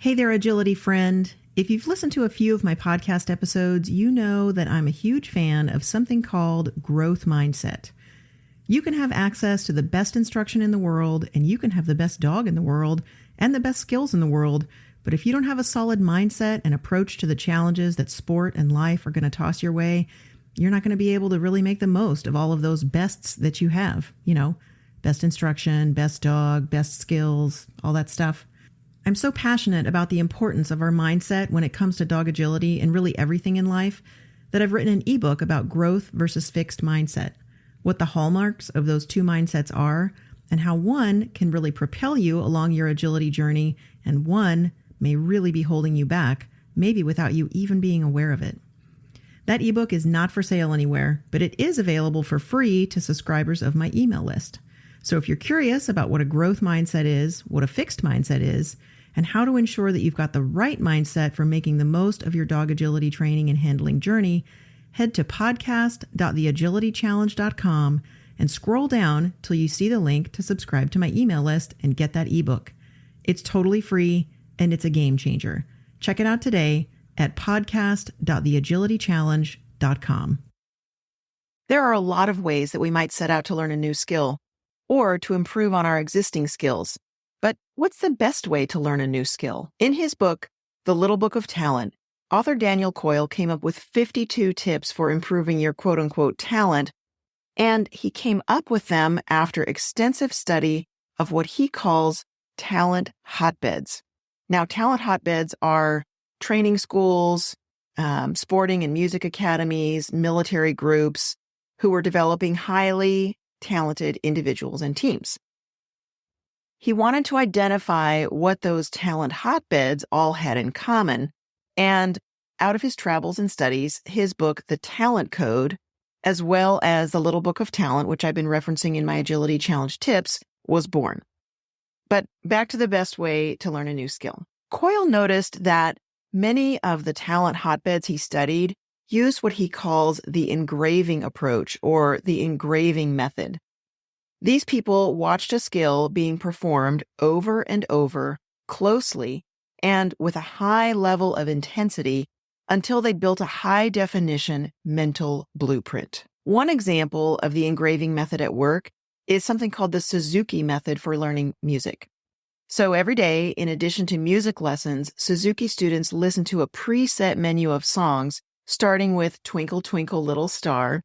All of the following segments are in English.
Hey there, agility friend. If you've listened to a few of my podcast episodes, you know that I'm a huge fan of something called growth mindset. You can have access to the best instruction in the world, and you can have the best dog in the world and the best skills in the world, but if you don't have a solid mindset and approach to the challenges that sport and life are going to toss your way, you're not going to be able to really make the most of all of those bests that you have. Best instruction, best dog, best skills, all that stuff. I'm so passionate about the importance of our mindset when it comes to dog agility and really everything in life that I've written an ebook about growth versus fixed mindset, what the hallmarks of those two mindsets are, and how one can really propel you along your agility journey and one may really be holding you back, maybe without you even being aware of it. That ebook is not for sale anywhere, but it is available for free to subscribers of my email list. So if you're curious about what a growth mindset is, what a fixed mindset is, and how to ensure that you've got the right mindset for making the most of your dog agility training and handling journey, head to podcast.theagilitychallenge.com and scroll down till you see the link to subscribe to my email list and get that ebook. It's totally free and it's a game changer. Check it out today at podcast.theagilitychallenge.com. There are a lot of ways that we might set out to learn a new skill or to improve on our existing skills. But what's the best way to learn a new skill? In his book, The Little Book of Talent, author Daniel Coyle came up with 52 tips for improving your quote-unquote talent, and he came up with them after extensive study of what he calls talent hotbeds. Now, talent hotbeds are training schools, sporting and music academies, military groups who were developing highly talented individuals and teams. He wanted to identify what those talent hotbeds all had in common, and out of his travels and studies, his book, The Talent Code, as well as The Little Book of Talent, which I've been referencing in my Agility Challenge tips, was born. But back to the best way to learn a new skill. Coyle noticed that many of the talent hotbeds he studied used what he calls the engraving approach or the engraving method. These people watched a skill being performed over and over, closely, and with a high level of intensity until they built a high-definition mental blueprint. One example of the engraving method at work is something called the Suzuki method for learning music. So every day, in addition to music lessons, Suzuki students listen to a preset menu of songs, starting with Twinkle, Twinkle, Little Star,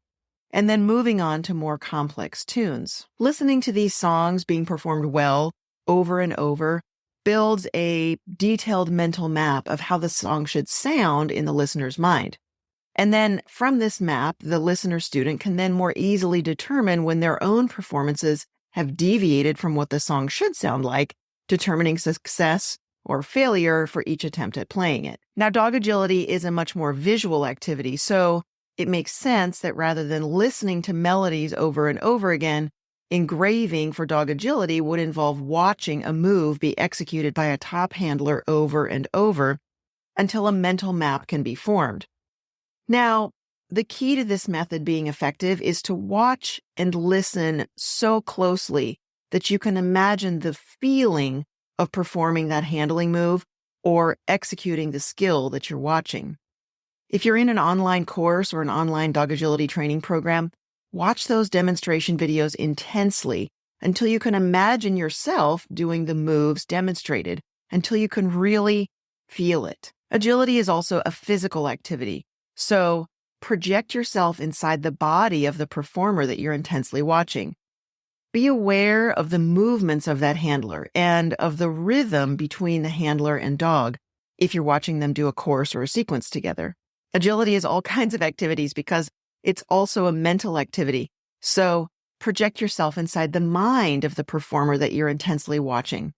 and then moving on to more complex tunes. Listening to these songs being performed well over and over builds a detailed mental map of how the song should sound in the listener's mind. And then from this map, the listener student can then more easily determine when their own performances have deviated from what the song should sound like, determining success or failure for each attempt at playing it. Now, dog agility is a much more visual activity, so it makes sense that rather than listening to melodies over and over again, engraving for dog agility would involve watching a move be executed by a top handler over and over until a mental map can be formed. Now, the key to this method being effective is to watch and listen so closely that you can imagine the feeling of performing that handling move or executing the skill that you're watching. If you're in an online course or an online dog agility training program, watch those demonstration videos intensely until you can imagine yourself doing the moves demonstrated, until you can really feel it. Agility is also a physical activity, so project yourself inside the body of the performer that you're intensely watching. Be aware of the movements of that handler and of the rhythm between the handler and dog if you're watching them do a course or a sequence together. Agility is all kinds of activities because it's also a mental activity. So project yourself inside the mind of the performer that you're intensely watching.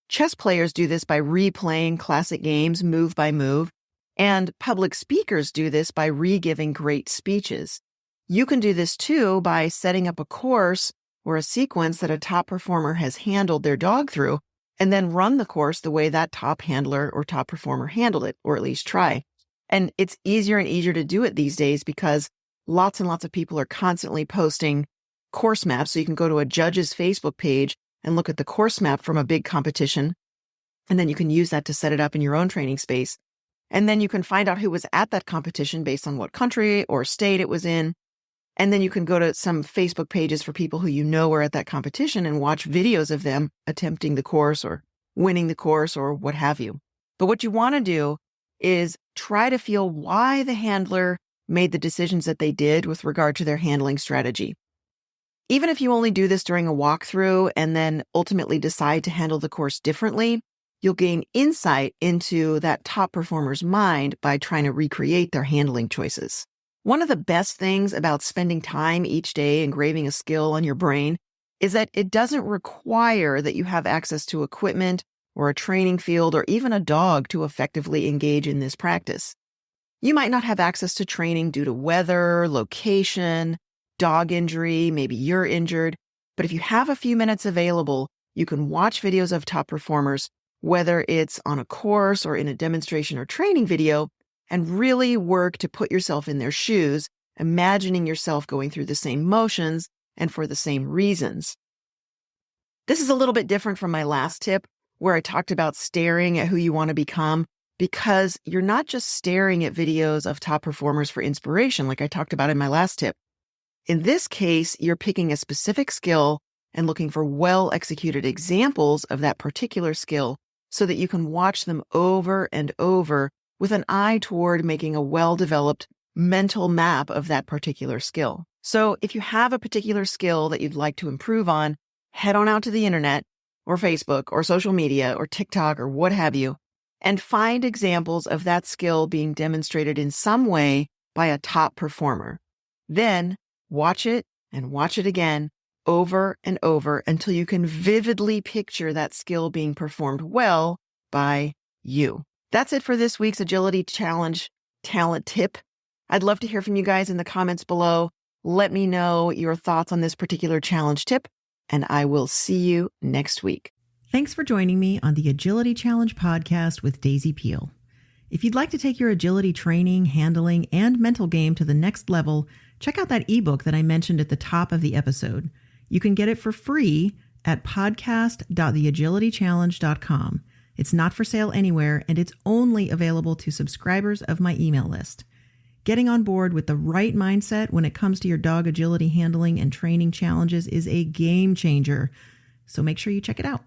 Chess players do this by replaying classic games move by move, and public speakers do this by re-giving great speeches. You can do this too by setting up a course or a sequence that a top performer has handled their dog through, and then run the course the way that top handler or top performer handled it, or at least try. And it's easier and easier to do it these days because lots and lots of people are constantly posting course maps. So you can go to a judge's Facebook page and look at the course map from a big competition. And then you can use that to set it up in your own training space. And then you can find out who was at that competition based on what country or state it was in. And then you can go to some Facebook pages for people who you know are at that competition and watch videos of them attempting the course or winning the course or what have you. But what you want to do is try to feel why the handler made the decisions that they did with regard to their handling strategy. Even if you only do this during a walkthrough and then ultimately decide to handle the course differently, you'll gain insight into that top performer's mind by trying to recreate their handling choices. One of the best things about spending time each day engraving a skill on your brain is that it doesn't require that you have access to equipment or a training field or even a dog to effectively engage in this practice. You might not have access to training due to weather, location, dog injury, maybe you're injured, but if you have a few minutes available, you can watch videos of top performers, whether it's on a course or in a demonstration or training video, and really work to put yourself in their shoes, imagining yourself going through the same motions and for the same reasons. This is a little bit different from my last tip, where I talked about staring at who you want to become, because you're not just staring at videos of top performers for inspiration, like I talked about in my last tip. In this case, you're picking a specific skill and looking for well-executed examples of that particular skill so that you can watch them over and over with an eye toward making a well-developed mental map of that particular skill. So if you have a particular skill that you'd like to improve on, head on out to the internet or Facebook or social media or TikTok or what have you, and find examples of that skill being demonstrated in some way by a top performer. Then watch it and watch it again over and over until you can vividly picture that skill being performed well by you. That's it for this week's Agility Challenge talent tip. I'd love to hear from you guys in the comments below. Let me know your thoughts on this particular challenge tip, and I will see you next week. Thanks for joining me on the Agility Challenge podcast with Daisy Peel. If you'd like to take your agility training, handling, and mental game to the next level, check out that ebook that I mentioned at the top of the episode. You can get it for free at podcast.theagilitychallenge.com. It's not for sale anywhere, and it's only available to subscribers of my email list. Getting on board with the right mindset when it comes to your dog agility handling and training challenges is a game changer, so make sure you check it out.